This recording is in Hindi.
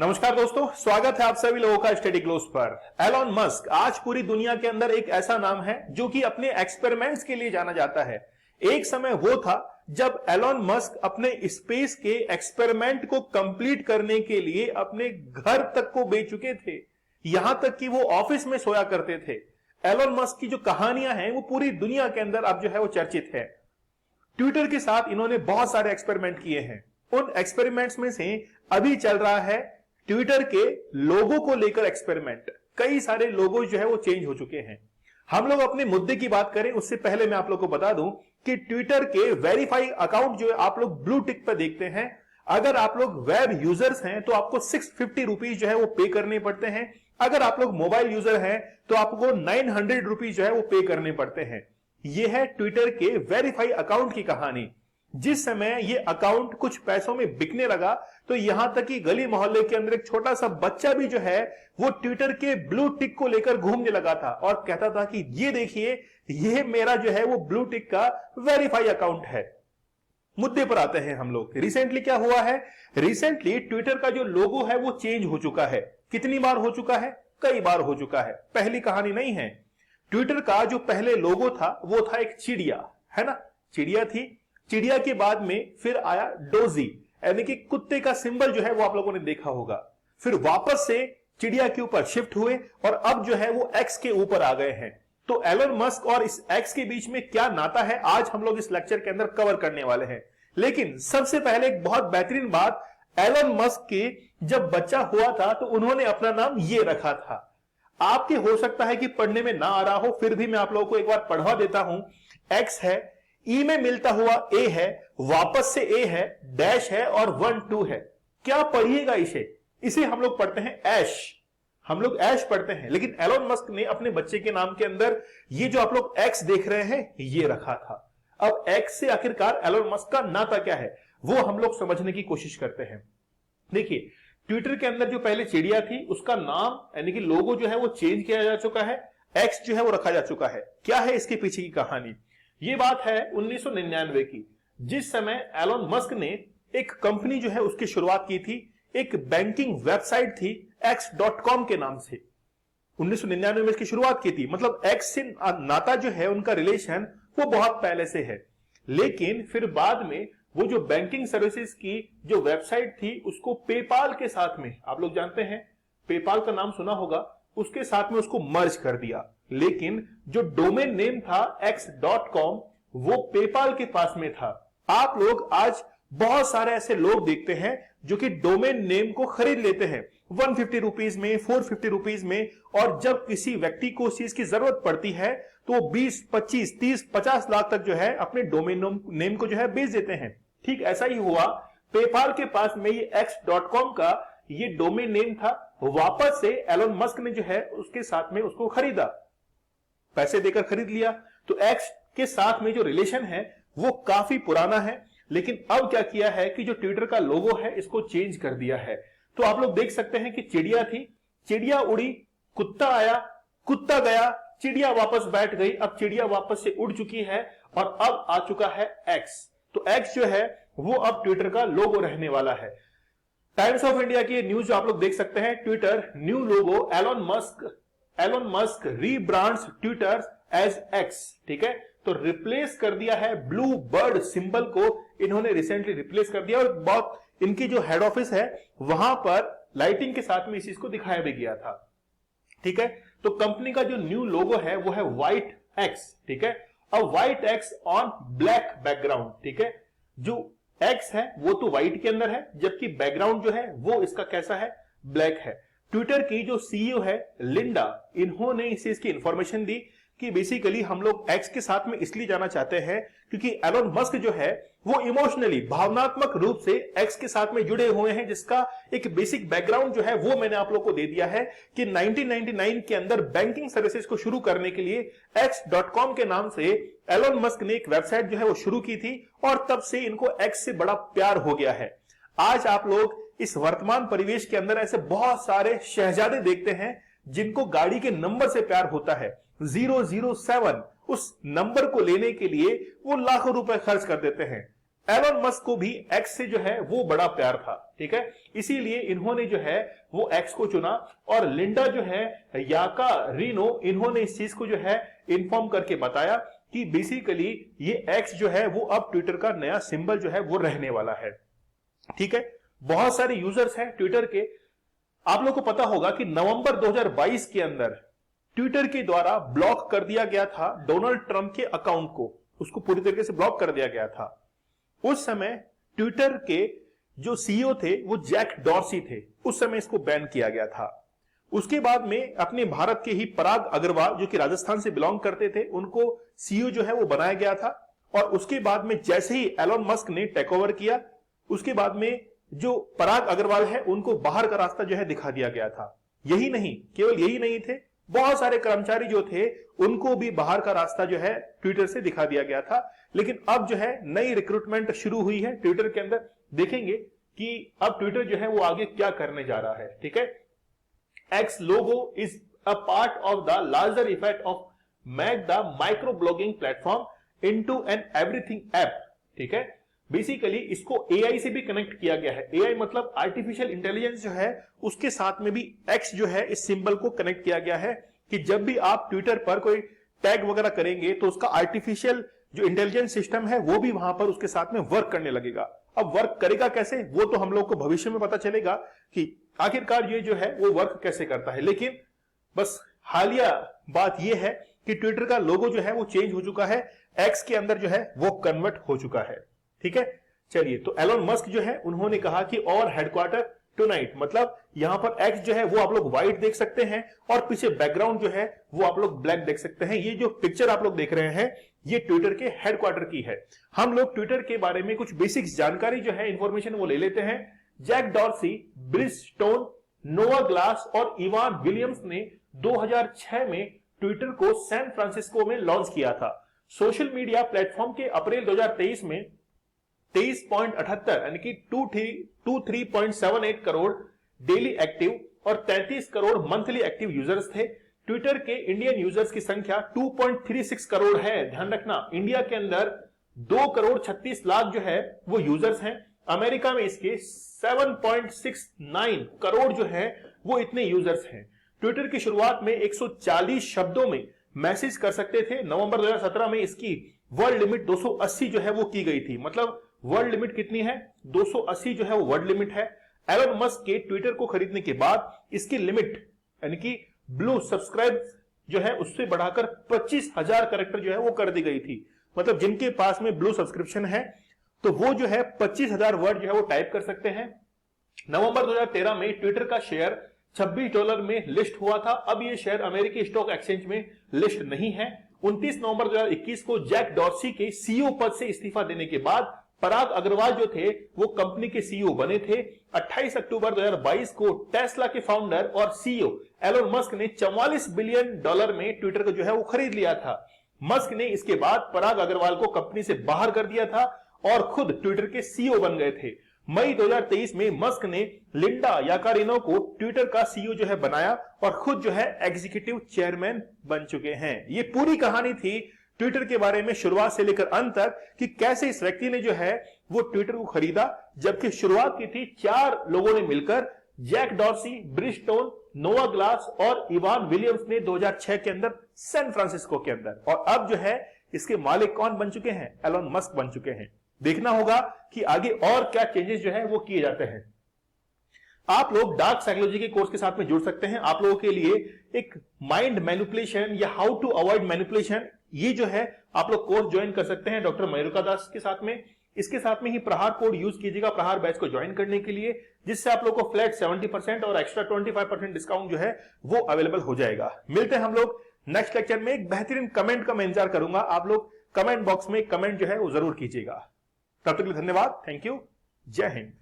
नमस्कार दोस्तों, स्वागत है आप सभी लोगों का स्टडी ग्लोस पर। एलन मस्क आज पूरी दुनिया के अंदर एक ऐसा नाम है जो कि अपने एक्सपेरिमेंट्स के लिए जाना जाता है। एक समय वो था जब एलन मस्क अपने स्पेस के एक्सपेरिमेंट को कंप्लीट करने के लिए अपने घर तक को बेच चुके थे, यहां तक कि वो ऑफिस में सोया करते थे। एलन मस्क की जो कहानियां हैं वो पूरी दुनिया के अंदर अब जो है वो चर्चित है। ट्विटर के साथ इन्होंने बहुत सारे एक्सपेरिमेंट किए हैं। उन एक्सपेरिमेंट्स में से अभी चल रहा है ट्विटर के लोगो को लेकर एक्सपेरिमेंट। कई सारे लोगो जो है वो चेंज हो चुके हैं। हम लोग अपने मुद्दे की बात करें उससे पहले मैं आप लोग को बता दूं कि ट्विटर के वेरीफाई अकाउंट जो है आप लोग ब्लू टिक पर देखते हैं, अगर आप लोग वेब यूजर्स हैं तो आपको 650 रुपीज जो है वो पे करने पड़ते हैं। अगर आप लोग मोबाइल यूजर हैं तो आपको 900 रुपीज जो है वो पे करने पड़ते हैं। यह है ट्विटर के वेरीफाई अकाउंट की कहानी। जिस समय ये अकाउंट कुछ पैसों में बिकने लगा तो यहां तक कि गली मोहल्ले के अंदर एक छोटा सा बच्चा भी जो है वो ट्विटर के ब्लू टिक को लेकर घूमने लगा था और कहता था कि ये देखिए, ये मेरा जो है वो ब्लू टिक का वेरीफाई अकाउंट है। मुद्दे पर आते हैं हम लोग। रिसेंटली क्या हुआ है? रिसेंटली ट्विटर का जो लोगो है वो चेंज हो चुका है। कितनी बार हो चुका है? कई बार हो चुका है, पहली कहानी नहीं है। ट्विटर का जो पहले लोगो था वो था एक चिड़िया, है ना, चिड़िया थी। चिड़िया के बाद में फिर आया डोजी, यानी कि कुत्ते का सिंबल जो है वो आप लोगों ने देखा होगा। फिर वापस से चिड़िया के ऊपर शिफ्ट हुए और अब जो है वो एक्स के ऊपर आ गए हैं। तो एलन मस्क और इस एक्स के बीच में क्या नाता है, आज हम लोग इस लेक्चर के अंदर कवर करने वाले हैं। लेकिन सबसे पहले एक बहुत बेहतरीन बात, एलन मस्क की जब बच्चा हुआ था तो उन्होंने अपना नाम ये रखा था। आपके हो सकता है कि पढ़ने में ना आ रहा हो, फिर भी मैं आप लोगों को एक बार पढ़वा देता हूं। एक्स है, ई में मिलता हुआ ए है, वापस से ए है, डैश है और 1 2 है। क्या पढ़िएगा इसे हम लोग पढ़ते हैं ऐश, हम लोग ऐश पढ़ते हैं। लेकिन एलन मस्क ने अपने बच्चे के नाम के अंदर ये जो आप लोग एक्स देख रहे हैं ये रखा था। अब एक्स से आखिरकार एलन मस्क का नाता क्या है वो हम लोग समझने की कोशिश करते हैं। देखिए, ट्विटर के अंदर जो पहले चिड़िया थी उसका नाम यानी कि लोगो जो है वो चेंज किया जा चुका है, एक्स जो है वो रखा जा चुका है। क्या है इसके पीछे की कहानी? ये बात है 1999 की, जिस समय एलन मस्क ने एक कंपनी जो है उसकी शुरुआत की थी। एक बैंकिंग वेबसाइट थी x.com के नाम से। 1999 में इसकी शुरुआत की थी, मतलब एक्स से नाता जो है उनका रिलेशन वो बहुत पहले से है। लेकिन फिर बाद में वो जो बैंकिंग सर्विसेज की जो वेबसाइट थी उसको पेपाल के साथ में, आप लोग जानते हैं पेपाल का नाम सुना होगा, उसके साथ में उसको मर्ज कर दिया। लेकिन जो डोमेन नेम था x.com वो पेपाल के पास में था। आप लोग आज बहुत सारे ऐसे लोग देखते हैं जो कि डोमेन नेम को खरीद लेते हैं 150 रुपीज में, 450 रुपीज में, और जब किसी व्यक्ति को उस चीज की जरूरत पड़ती है तो 20, 25, 30, 50 लाख तक जो है अपने डोमेन नेम को जो है बेच देते हैं। ठीक ऐसा ही हुआ, पेपाल के पास में ये x.com का ये डोमेन नेम था। वापस से एलन मस्क ने जो है उसके साथ में उसको खरीदा, पैसे देकर खरीद लिया। तो एक्स के साथ में जो रिलेशन है वो काफी पुराना है। लेकिन अब क्या किया है कि जो ट्विटर का लोगो है इसको चेंज कर दिया है। तो आप लोग देख सकते हैं कि चिड़िया थी, चिड़िया उड़ी, कुत्ता आया, कुत्ता गया, चिड़िया वापस बैठ गई। अब चिड़िया वापस से उड़ चुकी है और अब आ चुका है एक्स। तो एक्स जो है वो अब ट्विटर का लोगो रहने वाला है। टाइम्स ऑफ इंडिया की न्यूज जो आप लोग देख सकते हैं, Twitter new logo, Elon Musk rebrands Twitter as X. ठीक है, तो रिप्लेस कर दिया है ब्लू बर्ड सिंबल को, इन्होंने रिसेंटली रिप्लेस कर दिया। और बहुत इनकी जो हेड ऑफिस है वहां पर लाइटिंग के साथ में इस चीज को दिखाया भी गया था। ठीक है, तो कंपनी का जो न्यू लोगो है वो है व्हाइट एक्स। ठीक है, अब white x on black background. ठीक है, जो एक्स है वो तो व्हाइट के अंदर है, जबकि बैकग्राउंड जो है वो इसका कैसा है, ब्लैक है। ट्विटर की जो सीईओ है लिंडा, इन्होंने इस चीज की इंफॉर्मेशन दी कि बेसिकली हम लोग एक्स के साथ में इसलिए जाना चाहते हैं क्योंकि एलन मस्क जो है वो इमोशनली, भावनात्मक रूप से एक्स के साथ में जुड़े हुए हैं, जिसका एक बेसिक बैकग्राउंड जो है वो मैंने आप लोग को दे दिया है कि 1999 के अंदर बैंकिंग सर्विसेज को शुरू करने के लिए x.com के नाम से एलन मस्क ने एक वेबसाइट जो है वो शुरू की थी और तब से इनको एक्स से बड़ा प्यार हो गया है। आज आप लोग इस वर्तमान परिवेश के अंदर ऐसे बहुत सारे शहजादे देखते हैं जिनको गाड़ी के नंबर से प्यार होता है। 007 उस नंबर को लेने के लिए वो लाखों रुपए खर्च कर देते हैं। एलन मस्क को भी एक्स से जो है वो बड़ा प्यार था, ठीक है, इसीलिए इन्होंने जो है वो एक्स को चुना। और लिंडा जो है याकारिनो, इन्होंने इस चीज को जो है इन्फॉर्म करके बताया कि बेसिकली ये एक्स जो है वो अब ट्विटर का नया सिंबल जो है वो रहने वाला है, ठीक है। बहुत सारे यूजर्स हैं ट्विटर के। आप लोग को पता होगा कि नवंबर 2022 के अंदर ट्विटर के द्वारा ब्लॉक कर दिया गया था डोनाल्ड ट्रंप के अकाउंट को, उसको पूरी तरीके से ब्लॉक कर दिया गया था। उस समय ट्विटर के जो सीईओ थे वो जैक डॉर्सी थे, उस समय इसको बैन किया गया था। उसके बाद में अपने भारत के ही पराग अग्रवाल जो कि राजस्थान से बिलोंग करते थे, उनको सीईओ जो है वो बनाया गया था। और उसके बाद में जैसे ही एलन मस्क ने टेक ओवर किया, उसके बाद में जो पराग अग्रवाल है उनको बाहर का रास्ता जो है दिखा दिया गया था। यही नहीं, केवल यही नहीं थे, बहुत सारे कर्मचारी जो थे उनको भी बाहर का रास्ता जो है ट्विटर से दिखा दिया गया था। लेकिन अब जो है नई रिक्रूटमेंट शुरू हुई है ट्विटर के अंदर। देखेंगे कि अब ट्विटर जो है वो आगे क्या करने जा रहा है, ठीक है। X logo is a part of the larger effect of make the micro blogging platform into an everything app, ठीक है। बेसिकली इसको एआई से भी कनेक्ट किया गया है। एआई मतलब आर्टिफिशियल इंटेलिजेंस जो है उसके साथ में भी एक्स जो है इस सिंबल को कनेक्ट किया गया है कि जब भी आप ट्विटर पर कोई टैग वगैरह करेंगे तो उसका आर्टिफिशियल जो इंटेलिजेंस सिस्टम है वो भी वहां पर उसके साथ में वर्क करने लगेगा। अब वर्क करेगा कैसे, वो तो हम लोग को भविष्य में पता चलेगा कि आखिरकार ये जो है वो वर्क कैसे करता है। लेकिन बस हालिया बात ये है कि ट्विटर का लोगो जो है वो चेंज हो चुका है, एक्स के अंदर जो है वो कन्वर्ट हो चुका है, ठीक है। चलिए, तो एलन मस्क जो है उन्होंने कहा कि और हेडक्वार्टर टुनाइट, मतलब यहां पर एक्स जो है वो आप लोग व्हाइट देख सकते हैं और पीछे बैकग्राउंड जो है वो आप लोग ब्लैक देख सकते हैं। ये जो पिक्चर आप लोग देख रहे हैं ये ट्विटर के हेडक्वार्टर की है। हम लोग ट्विटर के बारे में कुछ बेसिक्स जानकारी जो है इंफॉर्मेशन वो ले लेते हैं। जैक डॉर्सी, ब्रिजस्टोन, नोआ ग्लास और इवान विलियम्स ने 2006 में ट्विटर को सैन फ्रांसिस्को में लॉन्च किया था। सोशल मीडिया प्लेटफॉर्म के अप्रैल 2023 में 23.78 यानी कि 23.78 करोड़ डेली एक्टिव और 33 करोड़ मंथली एक्टिव यूजर्स थे। ट्विटर के इंडियन यूजर्स की संख्या 2.36 करोड़ है। ध्यान रखना, इंडिया के अंदर 2 करोड़ 36 लाख जो है वो यूजर्स हैं। अमेरिका में इसके 7.69 करोड़ जो है वो इतने यूजर्स हैं। ट्विटर की शुरुआत में 140 शब्दों में मैसेज कर सकते थे। नवंबर 2017 में इसकी वर्ल्ड लिमिट 280 जो है वो की गई थी। मतलब वर्ल्ड लिमिट कितनी है, 280 जो है वो वर्ल्ड लिमिट है। एलन मस्क के ट्विटर को खरीदने के बाद इसकी लिमिट यानी कि ब्लू सब्सक्राइब जो है उससे बढ़ाकर 25,000 कैरेक्टर जो है वो कर दी गई थी। मतलब जिनके पास में ब्लू सब्सक्रिप्शन है तो वो जो है 25,000 वर्ड जो है वो टाइप कर सकते हैं। नवंबर 2013 में ट्विटर का शेयर $26 में लिस्ट हुआ था। अब ये शेयर अमेरिकी स्टॉक एक्सचेंज में लिस्ट नहीं है। 29 नवंबर 2021 को जैक डॉर्सी के सीईओ पद से इस्तीफा देने के बाद पराग अग्रवाल जो थे वो कंपनी के सीईओ बने थे। 28 अक्टूबर 2022 को टेस्ला के फाउंडर और सीईओ एलन मस्क ने $44 बिलियन में ट्विटर को जो है वो खरीद लिया था। मस्क ने इसके बाद पराग अग्रवाल को कंपनी से बाहर कर दिया था और खुद ट्विटर के सीईओ बन गए थे। मई 2023 में मस्क ने लिंडा याकारिनो को ट्विटर का सीईओ जो है बनाया और खुद जो है एग्जीक्यूटिव चेयरमैन बन चुके हैं। ये पूरी कहानी थी ट्विटर के बारे में शुरुआत से लेकर अंत तक कि कैसे इस व्यक्ति ने जो है वो ट्विटर को खरीदा, जबकि शुरुआत की थी 4 लोगों ने मिलकर, जैक डॉर्सी, ब्रिजस्टोन, नोआ ग्लास और इवान विलियम्स ने 2006 के अंदर सैन फ्रांसिस्को के अंदर। और अब जो है इसके मालिक कौन बन चुके हैं, एलन मस्क बन चुके हैं। देखना होगा कि आगे और क्या चेंजेस जो है वो किए जाते हैं। आप लोग डार्क साइकोलॉजी के कोर्स के साथ में जुड़ सकते हैं। आप लोगों के लिए एक माइंड मैनिपुलेशन या हाउ टू अवॉइड मैनिपुलेशन, ये जो है आप लोग कोर्स ज्वाइन कर सकते हैं डॉक्टर मयूरिका दास के साथ में। इसके साथ में ही प्रहार कोड यूज कीजिएगा प्रहार बैच को ज्वाइन करने के लिए, जिससे आप लोग को फ्लैट 70% और एक्स्ट्रा 25% डिस्काउंट जो है वो अवेलेबल हो जाएगा। मिलते हैं हम लोग नेक्स्ट लेक्चर में। एक बेहतरीन कमेंट का मैं इंतजार करूंगा। आप लोग कमेंट बॉक्स में कमेंट जो है वो जरूर कीजिएगा। तब तक के लिए धन्यवाद। Thank you. जय हिंद।